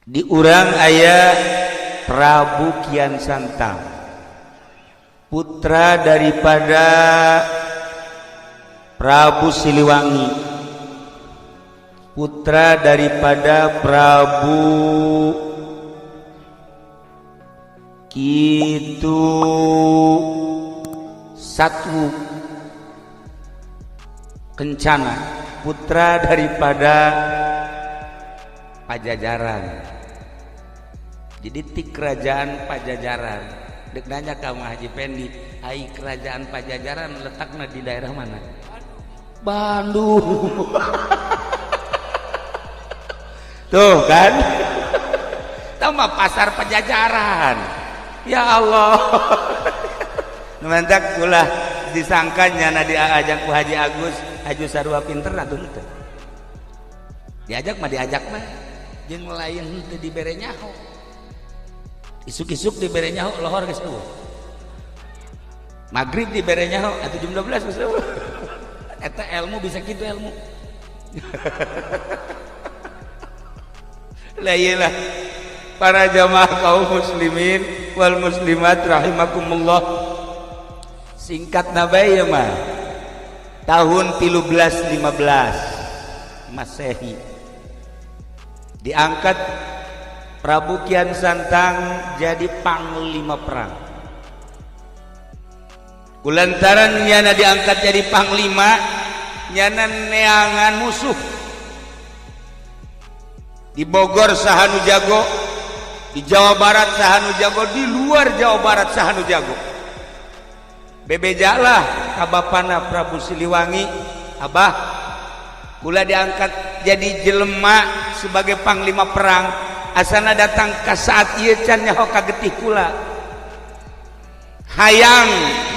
di urang aya Prabu Kian Santang, putra daripada Prabu Siliwangi, putra daripada Prabu Kitu Satu Kencana, putra daripada Pajajaran. Jadi ti kerajaan Pajajaran. Dek nanya kamu Haji Pendi, ai kerajaan Pajajaran letaknya di daerah mana? Bandung. Tuh kan? Tama pasar Pajajaran. Ya Allah. Numantak ulah disangkanya na diajak ku Haji Agus, Haji Sarua pinter atuh teu. Diajak mah jeung lain teu dibere nyaho. Isuk-isuk dibere nyaho lohor geus eueuh. Magrib dibere nyaho atuh jam 12 geus eueuh. Eta ilmu bisa kitu ilmu. Lah iyalah para jamaah kaum muslimin wal muslimat rahimakumullah. Singkat nabai ya mah tahun 1315 Masehi diangkat Prabu Kian Santang jadi panglima perang. Kulantaran nyana diangkat jadi panglima, nyana neangan musuh. Di Bogor sahanu jago, di Jawa Barat sahanu jago, di luar Jawa Barat sahanu jago. Bebejalah kabapana Prabu Siliwangi, abah kula diangkat jadi jelema sebagai panglima perang. Asana datang ke saat ieu can nyaho ka getih kula. Hayang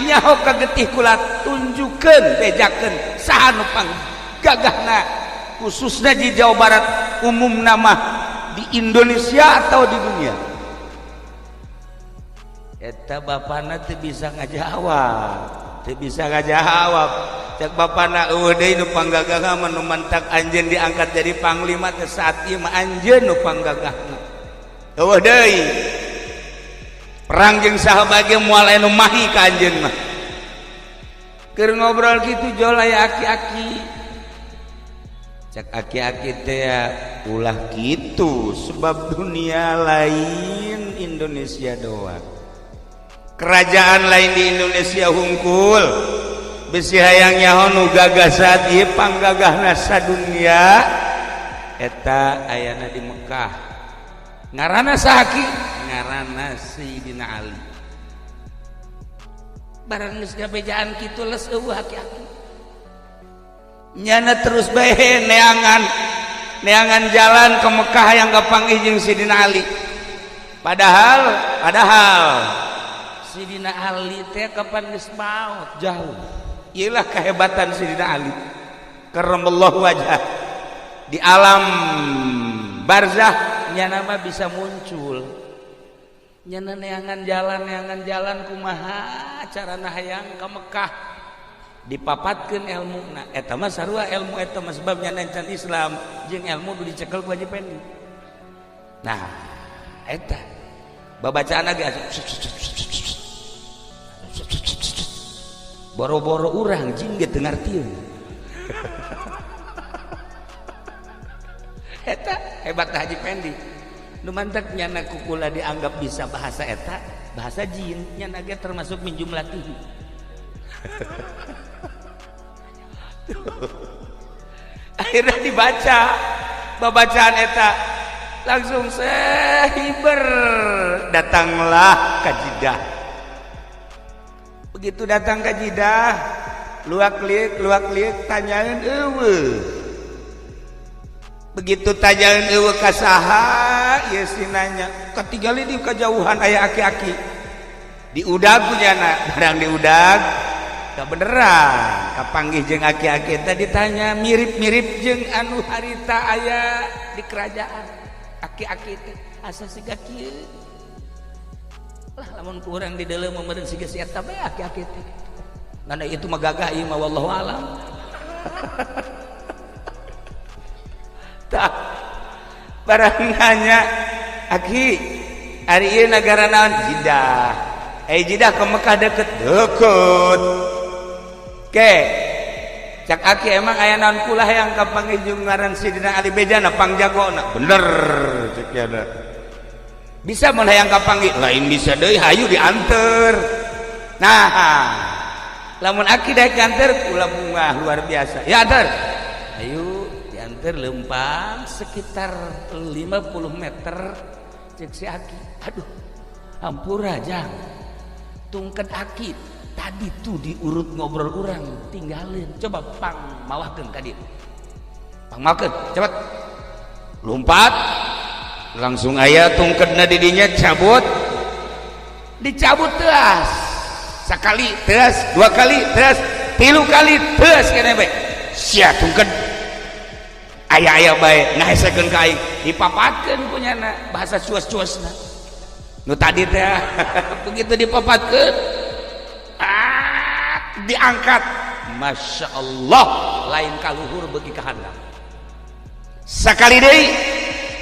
nyaho ka getih kula tunjukkeun bejakeun saha nu panggagahna khususnya di Jawa Barat, umum nama di Indonesia atau di dunia. Eta bapana teu bisa ngajawab, teu bisa ngajawab. Cek bapana eueuh deui nu panggagahna mah nu mantak anjeun diangkat jadi panglima teh saat ieu mah anjeun nu panggagahna. Eueuh deui. Perang jeung sahabat ge moal anu mahi ka anjeun mah. Keur ngobrol kitu jol aya aki-aki. Cek aki-aki teh ulah kitu sebab dunia lain Indonesia doang. Kerajaan lain di Indonesia hungkul. Bisi hayang nyaho nu gagah saat ieu panggagahna sadunya eta ayana di Mekah. Ngaranna saha? Ngaranna Sayyidina Ali. Barang geus gabejaan kitu les eueuh aki-aki. Nyana terus bae neangan jalan ke Mekah yang kapanggih jeung Sayyidina Ali. Padahal Sayyidina Ali teh kapan geus maot jauh. Iyalah kehebatan Sayyidina Ali karramallahu wajhah. Di alam barzah nyana mah bisa muncul. Nyana neangan jalan kumaha carana hayang ka Mekah. Dipapatkeun ilmuna. Eta mah sarua ilmu eta mah sebab nyana can Islam jeung ilmu nu dicekel ku Haji Pendi. Nah, eta babacaan ge boro-boro urang jing ge teu ngartieun. Eta hebat Haji Pendi. Nu mantek nyana kukula dianggap bisa bahasa eta, bahasa jin, nyana ge termasuk min jumlatihi. Akhirnya dibaca babacaan eta langsung sehiber datanglah ka Jeddah. Begitu datang ke Jeddah, luak-liuk tanyaeun eueuh. Begitu tanyaeun eueuh ka saha, ieu sinanya katinggali di kajauhan aya aki-aki. Diudag nyana, barang diudag teu beneran kapanggih jeung aki-aki teh ditanya mirip-mirip jeung anu harita aya di kerajaan. Aki-aki teh asa siga kieu. Lah lamun ku urang di deuleu meureun siga si eta bae aki-aki teh. Nana itu mah gagah ieu mah wallahu alam. Tak barang nanya Aki hari ieu negara naon Jeddah. Jeddah ke Mekah deket. Oke. Cak Aki emang aya naon kula hayang kapanggih jeung ngaran Sidina Ali bejana pangjagona. Bener cek yana. Bisa mun hayang kapanggih lain bisa deui hayu dianter. Nah, lamun Aki daek nganter kula bunga luar biasa. Ya anter. Ayo dianter lempang sekitar 50 meter cek si Aki. Aduh. Hampura jang. Tungked Aki tadi tuh diurut ngobrol orang tinggalin. Coba pang mawahkeun ka dieu. Pang mawahkeun cepet. Lompat. Langsung aya tungkedna di dinya cabut. Dicabut teas. Sakali teas, dua kali teas, 3 kali teas keneh bae. Sia tungked aya-aya bae ngahesekeun ka aing, dipapatkeun punyana bahasa cuas-cuasna. Nu tadi teh begitu dipapatkeun diangkat. Masya Allah lain kaluhur beuki ka handap. Sakali deui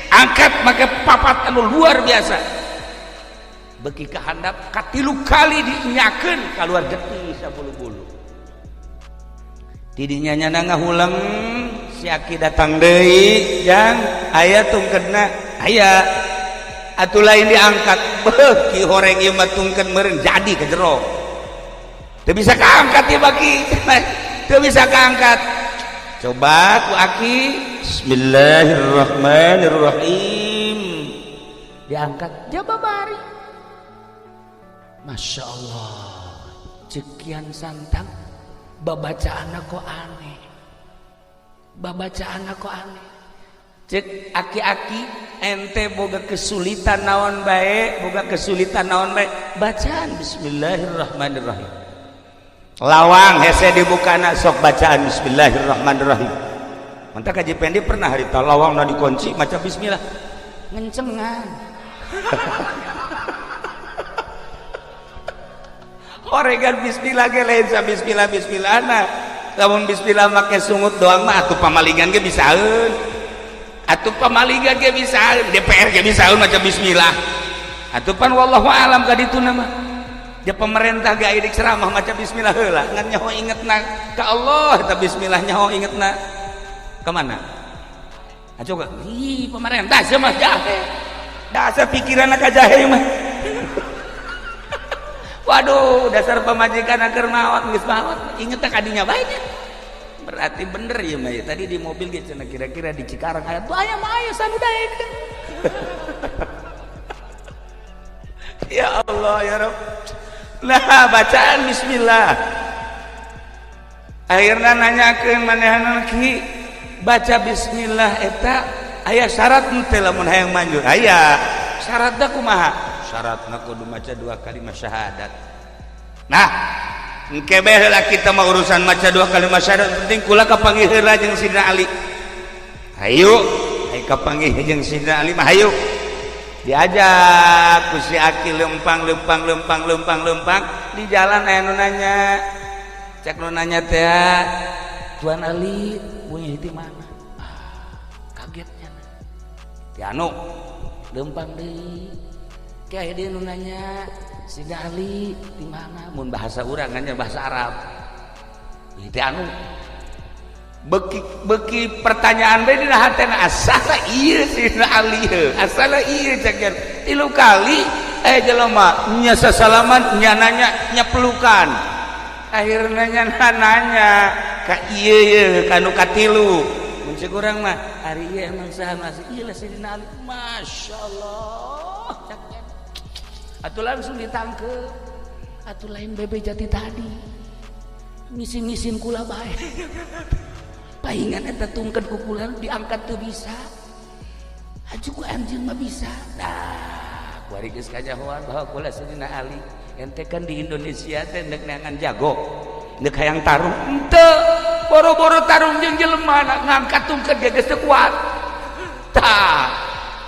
angkat make papat anu luar biasa. Beuki ka handap katilu kali dinyakeun kaluar getih sabulu-bulu. Di dinya nyana ngahulang si Aki datang deui jang aya tungkedna aya atuh lain diangkat. Beuh ki horeng ieu mah tungked meureun jadi ke jero. Teu bisa kaangkat ya baki. Teu bisa kaangkat. Coba ku Aki Bismillahirrahmanirrahim. Diangkat jababari. Masya Allah cekian santang babacaanna kok aneh. Babacaanna kok aneh. Cek aki-aki ente boga kesulitan naon bae, boga kesulitan naon bae, bacaan Bismillahirrahmanirrahim. Lawang hese dibukana sok bacaan Bismillahirrahmanirrahim. Mantap kaji pendi pernah harita lawang na dikunci maca bismillah ngencengan. Oregan bismillah ge lain sa bismillah na. Lamun bismillah make sungut doang mah atuh pamalingan ge bisaeun. Atuh pamalingan ge bisaeun, DPR ge bisaeun maca bismillah. Atuh pan wallahu alam ka dituna mah. Dia pemerintah ge aya dik ceramah maca bismillah heula, ngan nyaho ingetna ka Allah eta bismillah nyaho ingetna ka mana? Coba, ih pemerintah sia mah jahe. Dasar pikiranna ka jahe mah. Waduh, dasar pemajikan keur maot geus maot. Inget tak kadinya bae nya. Berarti bener ya mah ya. Tadi di mobil ge cenah kira-kira di Cikarang aya tuh aya mah aya sanu daekeun. Ya Allah ya Rabb. Nah, bacaan bismillah. Akhirna nanyakeun manehna ki baca bismillah eta aya syarat teu lamun hayang manjur. Aya. Syaratna kumaha? Syaratna kudu maca 2 kalimat syahadat. Nah, engke bae heula kita mah urusan maca 2 kalimat syahadat penting kula kapanggih heula jeung Sidina Ali. Hayu, ai kapanggih jeung Sidina Ali mah hayu. Diajak ku si Aki lempang di jalan aya nu nanya. Cek nu nanya teh, Tuan Ali, punya di mana? Kagetnya. Ti anu lempang deui. Kayak dia nanya Sidina Ali di mana? Mun bahasa urang kan bahasa Arab. Itu anu beki pertanyaan bae dina hatena asala ieu Sidina Ali heuh. Asala ieu cekeun 3 kali jelema nya sasalaman nya nanya nya pelukan. Akhirna nya nanya ka ieu ye kanu katilu. Mun cek urang mah ari ieu emang saha masih ieu lah Sidina Ali. Masyaallah cekeun. Atuh langsung ditangkep. Atuh lain bebe jati tadi. Misin-misin kula bae. Paingan eta tungked ku kula diangkat teu bisa. Aju ku anjeun mah bisa. Nah, kuari geus kajahoan bahwa kula Sidina Ali. Ente kan di Indonesia teh neuk neangan jago. Neuk hayang tarung. Henteu. Boro-boro tarung jeung jelema ngangkat tungked geus teu kuat. Tah,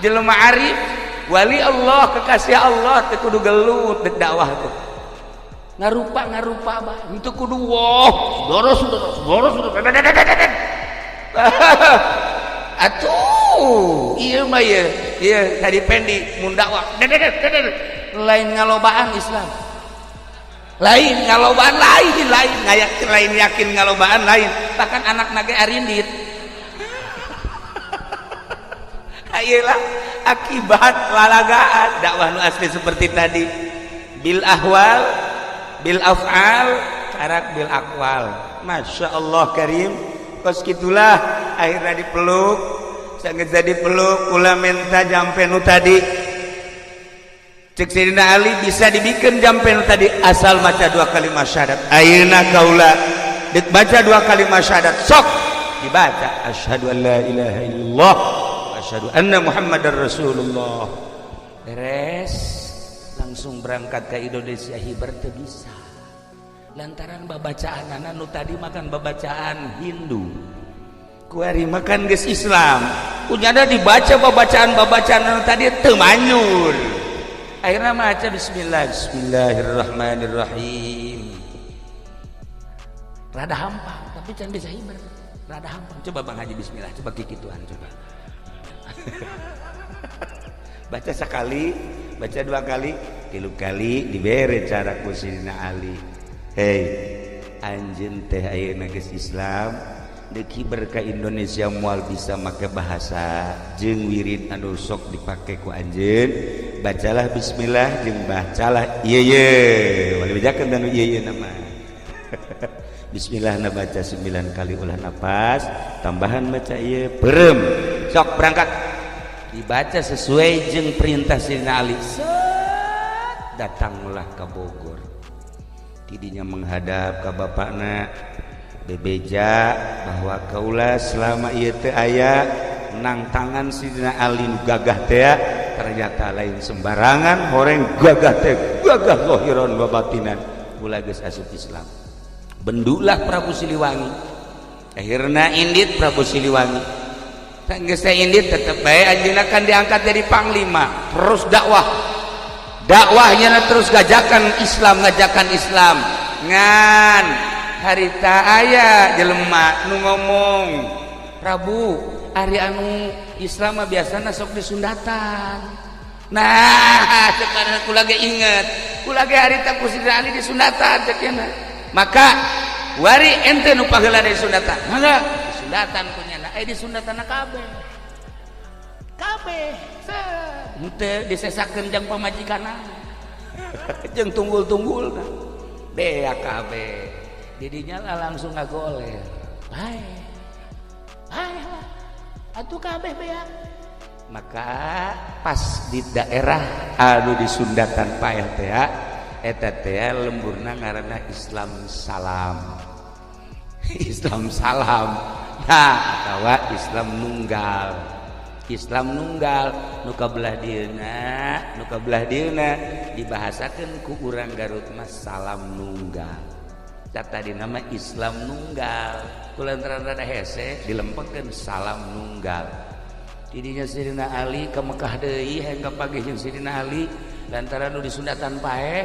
jelema arif wali Allah kekasih Allah teu kudu gelut dek dakwah teh ngarupa bah henteu kudu boros atuh ieu mah ye iya tadi pendi mun dakwah lain ngalobaan Islam lain ngalobaan lain lain yakin ngalobaan lain bahkan anak nage arindit ayolah akibat lalagaan dakwah nu asli seperti tadi bil ahwal bil af'al karak bil akwal. Masya Allah karim kos gitulah akhirnya dipeluk sangat jadi peluk ulah minta jampe nu tadi cek Sayyidina Ali bisa dibikin jampe nu tadi asal baca 2 kalimat syahadat ayeuna kaula dek baca 2 kalimat syahadat sok dibaca asyhadu an la ilaha illallah wa asyhadu anna muhammadar rasulullah beres langsung berangkat ke Indonesia hibar teu bisa lantaran babacaan anak nu tadi makan babacaan Hindu kuari makan geus Islam kunyada dibaca babacaan anu tadi teu manyur akhirnya maca bismillahirrahmanirrahim rada hampang tapi can bisa hibar rada hampang coba Bang Haji bismillah coba kikituan coba baca sekali baca 2 kali 3 kali dibere cara ku Sayyidina Ali hei anjeun teh ayeuna geus Islam deki berka Indonesia moal bisa make bahasa jeung wirid anu sok dipake ku anjeun bacalah bismillah jeung bacalah ieu wali bejakeun dan ieu nama bismillah na baca 9 kali ulah nafas tambahan baca ieu berem sok berangkat dibaca sesuai jeung perintah Sayyidina Ali datanglah ke Bogor tidinya menghadap ke bapakna bebeja bahwa kaula selama ieu teu aya nang tangan Sayyidina Ali gagah teh ternyata lain sembarangan horeng gagah teh gagah zahiran wa batinan kula geus asup Islam bendulah Prabu Siliwangi akhirna indit Prabu Siliwangi geus teh indit tetep bae anjeunna kan diangkat jadi panglima terus dakwahnya terus ngajakan Islam ngan harita aya jelema nu ngomong Prabu ari anu Islam mah biasana sok disundatan nah cek kula ge inget kula ge harita ku Sayyidina Ali disundatan cek nya maka wari ente nu paheula disundatan mangga disundatan kunyana disundatan kabeh henteu disesakeun jeung pamajikanna jeung tunggul-tunggulna bea kabeh didinya lah langsung ngagoler bae atuh kabeh bea maka pas di daerah anu disundatan paeh teh eta teh lemburna ngaranna Islam Salam Islam Salam nah atawa Islam Nunggal nu kabelah dieuna dibahasakeun ku urang Garut mas Salam Nunggal tadi nama Islam Nunggal kulantaran rada hese dilempekeun Salam Nunggal tidinya Sayyidina Ali ke Mekah deui hayang kapage jeung Sayyidina Ali lantaran nu disundatan paeh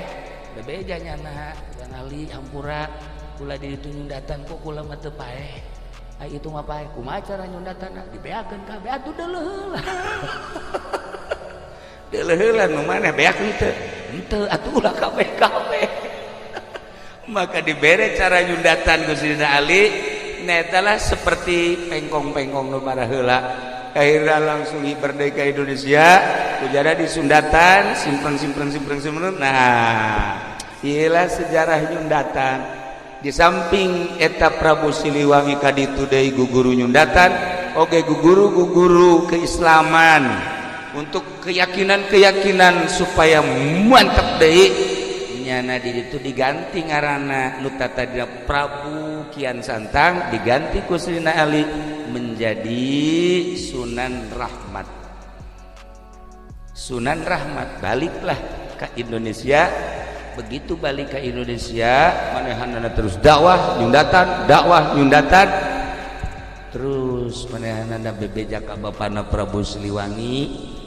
bebeja nyana dan Ali hampura kula di ditu nyundatan kok kula mah teu paeh itu mah paeh kumaha cara nyundatanna dibeakeun kabeh atuh deuleuh deuleuh nu maneh beakeun teu henteu atuh ulah kabeh maka dibere cara nyundatan ku Sayyidina Ali netalah seperti pengkong-pengkong nu mara heula akhirnya langsung hibar deui ka Indonesia kujada disundatan simpen nah iyalah sejarah nyundatan di samping eta Prabu Siliwangi kaditu deui guguru nyundatan oge guguru keislaman untuk keyakinan supaya mantap deui nyana di ditu diganti ngaranna nu tatadina Prabu Kian Santang diganti ku Sayyidina Ali menjadi Sunan Rahmat baliklah ke Indonesia begitu balik ke Indonesia manehanana terus dakwah nyundatan terus manehanana bebeja ka bapana Prabu Siliwangi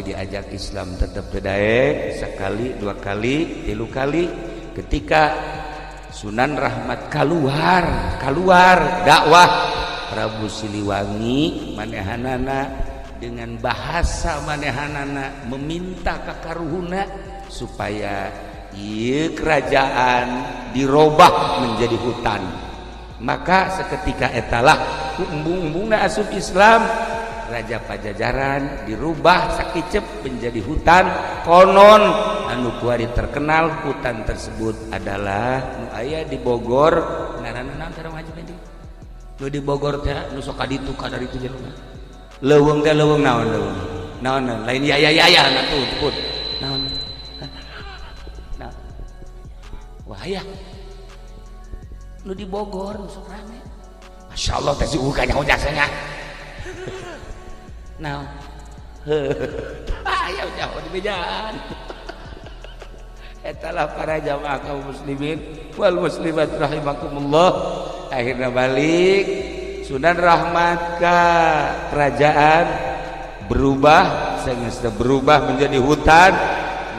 diajak Islam tetap bedae sekali 2 kali 3 kali ketika Sunan Rahmat keluar dakwah Prabu Siliwangi manehanana dengan bahasa manehanana meminta ka karuhuna supaya ieu kerajaan dirobah menjadi hutan. Maka seketika etalah ku embung-embungna asup Islam, Raja Pajajaran dirubah sakicep menjadi hutan. Konon anu kuari terkenal hutan tersebut adalah nu aya di Bogor, ngaranna naon cara maju tadi? Nu di Bogor teh nu sok kaditu ka dari itu jelema. Leuweung teh leuweung naon leuweung? Naon lain ya na tuh put. Naon? Nah. Wah ya. Nu di Bogor nu sok rame. Masyaallah teh si ukanya jasanya. Nah, ayo jauh di bejaan. Etalah para jamaah kaum muslimin wal muslimat rahimakumullah. Akhirnya balik Sunan Rahmat ka kerajaan berubah, sehingga berubah menjadi hutan.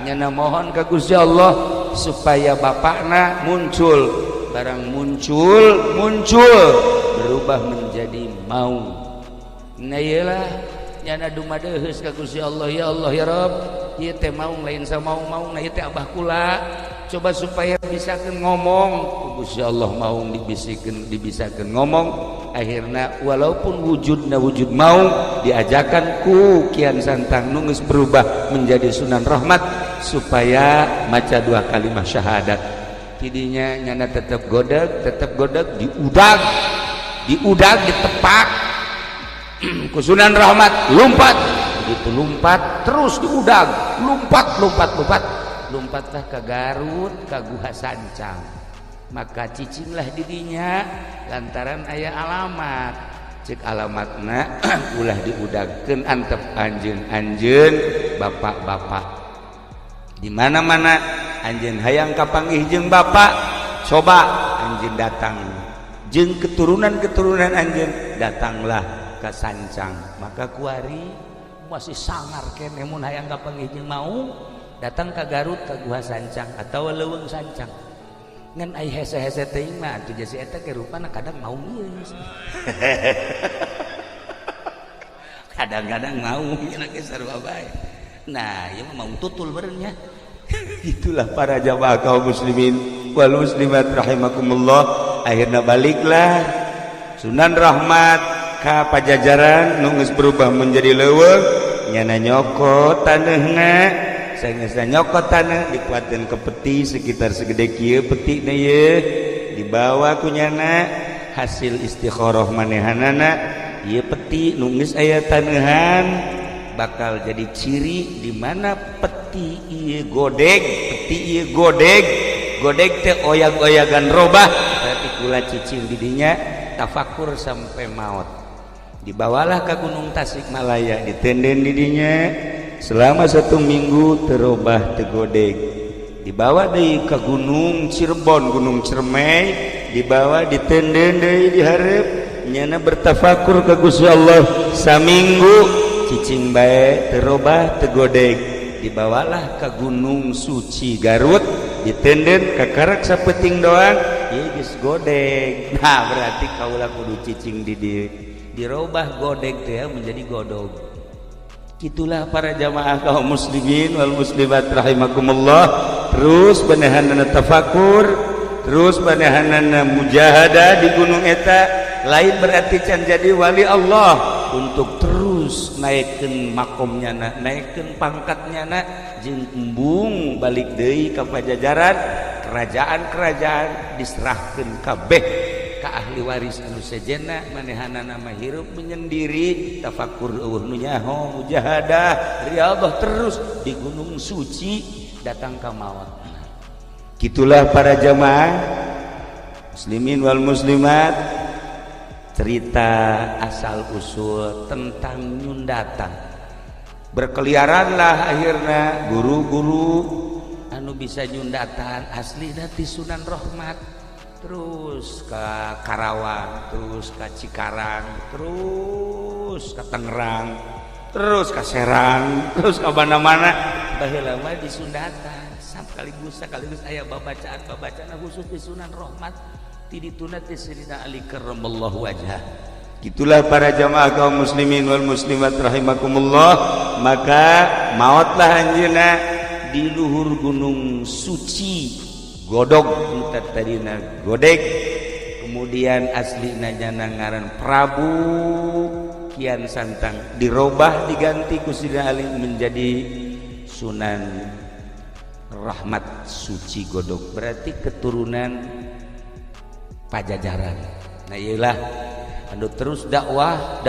Nyana mohon ka Gusti Allah supaya bapakna muncul, barang muncul berubah menjadi maung. Nah iyalah nyana dumadeheus ka Gusti Allah, ya Allah ya Rabb, ieu teh maung lain sa maung-maung na ieu teh abah kula, coba supaya bisakeun ngomong. Gusti Allah maung dibisakeun ngomong. Akhirna walaupun wujudna wujud maung, diajakan ku Kian Santang nu geus berubah menjadi Sunan Rahmat supaya maca 2 kalimat syahadat. Tidinya nyana tetep godeg diudag ditepak ku Sunan Rahmat, lompat begitu, lompat terus diudag, lompatlah ke Garut, ke Guha Sancang. Maka cicinglah didinya lantaran aya alamat, cek alamatna ulah diudagkeun antep anjeun bapak-bapak di mana-mana. Anjeun hayang kapanggih jeung bapak, coba anjeun datang jeung keturunan anjeun datanglah ke Sancang. Maka kuari masih sangar kene mun hayang kapanggih jeung mau datang ke Garut, ke Guha Sancang atau leuweung Sancang. Ngan ai hese-hese teuing mah atuh jasi eta ke rupana kadang mau ieu. Kadang-kadang mau nya ge sarua bae. Nah, ieu mah mau tutul beurangnya. Itulah para jamaah kaum muslimin wal muslimat rahimakumullah. Akhirna baliklah Sunan Rahmat ka Pajajaran nu geus berubah menjadi leuweung, nyana nyokot taneuna. Saenggeusna nyokot taneuh dikuatkeun ke peti sekitar segede kieu petina ye, dibawa ku nyana hasil istikharah manehanana. Ieu peti nu geus aya taneuhan bakal jadi ciri di mana peti ieu godeg, godeg teh oyag-oyagan robah, berarti kula cicing didinya tafakur sampai maut. Dibawalah ke Gunung Tasikmalaya, ditenden didinya selama 1 minggu terobah tegodeg. Dibawa deui ke Gunung Cirebon, Gunung Ciremai, dibawa ditenden deui dihareup, nyana bertafakur ka Gusti Allah saminggu cicing bae terobah tegodeg. Dibawalah ke Gunung Suci Garut, ditenden kakarak sapeting doang, ieu geus godeg. Nah berarti kaula kudu cicing di dieu, dirobah godeg teh menjadi godog. Itulah para jamaah kaum muslimin wal muslimat rahimakumullah. Terus banehanana tafakur, terus banehanana mujahadah di gunung eta, lain berarti can jadi wali Allah untuk terus naikkeun makomnya, naikkeun pangkatnya, jeung embung balik deui ka Pajajaran. Kerajaan-kerajaan diserahkeun kabeh ka ahli waris anu sejenna, manehanana mah hirup menyendiri, tafakur eueuh nu nyaho, mujahadah, riyadhah terus di gunung suci datang ka maut. Gitulah para jamaah muslimin wal muslimat, cerita asal usul tentang nyundatan. Berkeliaranlah akhirnya guru-guru anu bisa nyundatan asli dari Sunan Rahmat, terus ke Karawang, terus ke Cikarang, terus ke Tangerang, terus ke Serang, terus ke mana-mana. Baheula mah di Sundatan sekaligus aya babacaan khusus di Sunan Rahmat. Tidituna ti Sayyidina Ali karramallahu wajhah. Itulah para jamaah kaum muslimin wal muslimat rahimakumullah. Maka maotlah anjeunna di luhur gunung suci godog kita tadina godeg, kemudian aslina jana ngaran Prabu Kian Santang, dirobah diganti ku Sidina Ali menjadi Sunan Rahmat Suci Godog, berarti keturunan Pajajaran. Nah iyalah anu terus dakwah.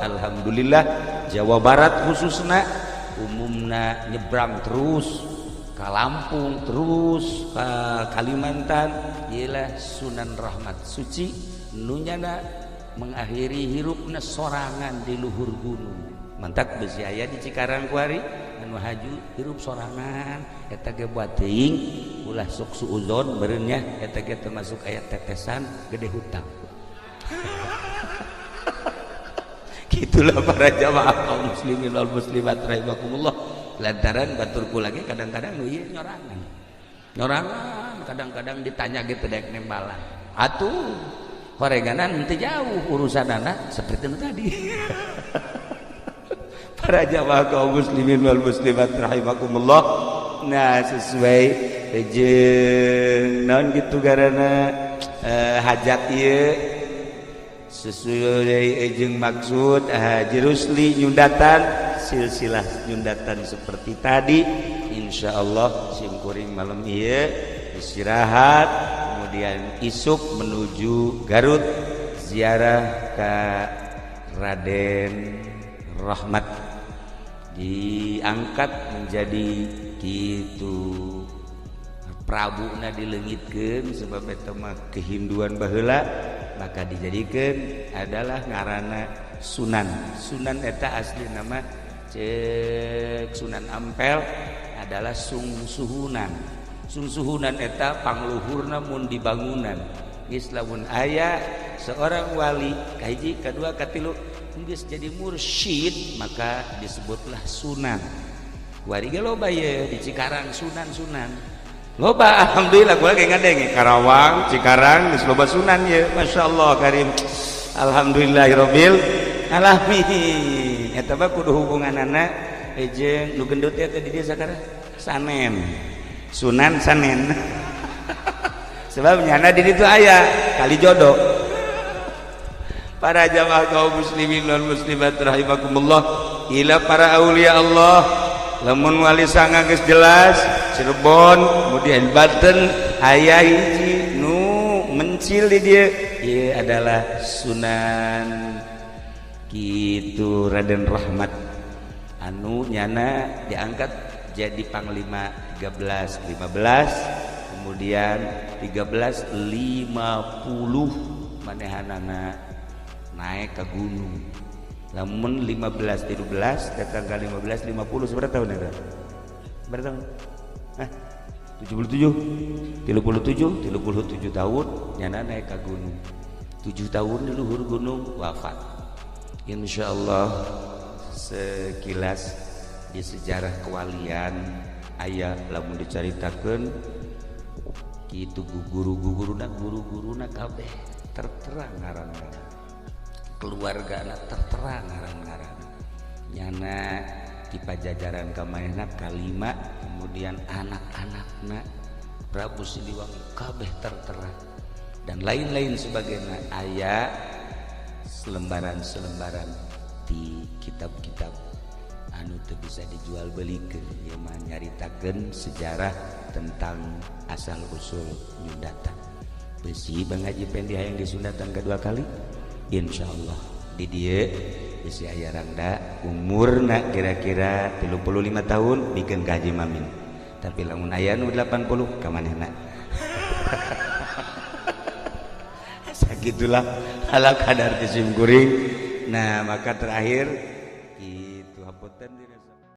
Alhamdulillah Jawa Barat khususna umumna nyebrang terus ke Lampung, terus ke Kalimantan. Iyalah Sunan Rahmat Suci nunyana mengakhiri hirupna sorangan di luhur gunung. Mantak besi aya di Cikarang kuari anu haju hirup sorangan eta ge buat teuing ulah sok suudzon beureun nya eta ge termasuk aya tetesan gede hutang. Gitulah para jamaah kaum muslimin wal muslimat rahimakumullah. Lantaran baturku lagi kadang-kadang nu ieu nyorangan kadang-kadang ditanya gitu dek nembalan. Atuh horenganan teu jauh urusanana seperti itu tadi. Para jamaah kaum muslimin wal muslimat rahimakumullah. Nah sesuai jeung naon gitu garana hajat ieu sesuai jeung maksud Haji Rusli nyundatan silsilah nyundatan seperti tadi. Insyaallah simkuring malam ieu istirahat, kemudian isuk menuju Garut ziarah ka Raden Rahmat, diangkat menjadi kitu Prabu na dileungitkeun sebab eta mah kehinduan baheula, maka dijadikeun adalah ngaranna Sunan. Sunan eta asli nama cek Sunan Ampel adalah sungsuhunan. Sungsuhunan eta pangluhurna mun di bangunan. Geus lamun aya seorang wali kahiji kadua katilu geus jadi mursyid maka disebutlah Sunan. Kuari ge loba ye di Cikarang Sunan loba. Alhamdulillah gua ge ngadeng Karawang Cikarang geus loba Sunan ye, masyaallah karim. Alhamdulillahirabbil alamin. Eta mah kudu hubunganana jeung nu gendut eta di dieu sakara Sanen, Sunan Sanen. Sebab nyana di ditu aya kali jodoh. Para jamaah kaum muslimin wal muslimat rahimakumullah, ila para aulia Allah lamun wali sanga geus jelas Cirebon, kemudian Banten aya hiji nu mencil di dieu, ieu adalah Sunan kitu Raden Rahmat anu nyana diangkat jadi panglima 1315, kemudian 1350 manehanana naik ke gunung. Lamun 15 datang ke 15 50 seberapa tahun eta? Berapa tahun? 77 tahun nyana naik ke gunung. 7 tahun di luhur gunung wafat. Insyaallah sekilas di sejarah kewalian aya lamun dicaritakeun kitu guru-guruna kabeh terterang ngaran-ngaran, keluargana terterang ngaran-ngaran, nyana di Pajajaran kamaena kalima, kemudian anak-anakna Prabu Siliwangi kabeh terterang dan lain-lain sebagainya. Aya selembaran-selembaran di kitab-kitab anu teu bisa dijual belikeun, ieu mah nyaritakeun sejarah tentang asal usul nyundatan. Besi bangaji pendi hayang disundatan kedua kali insyaallah di dieu bisi aya rangda umurna kira-kira 35 tahun bikin kaji mamin, tapi lamun aya nu 80 ka manehna. Sagitulah ala kadar kisim kuring. Nah maka terakhir itu hapunten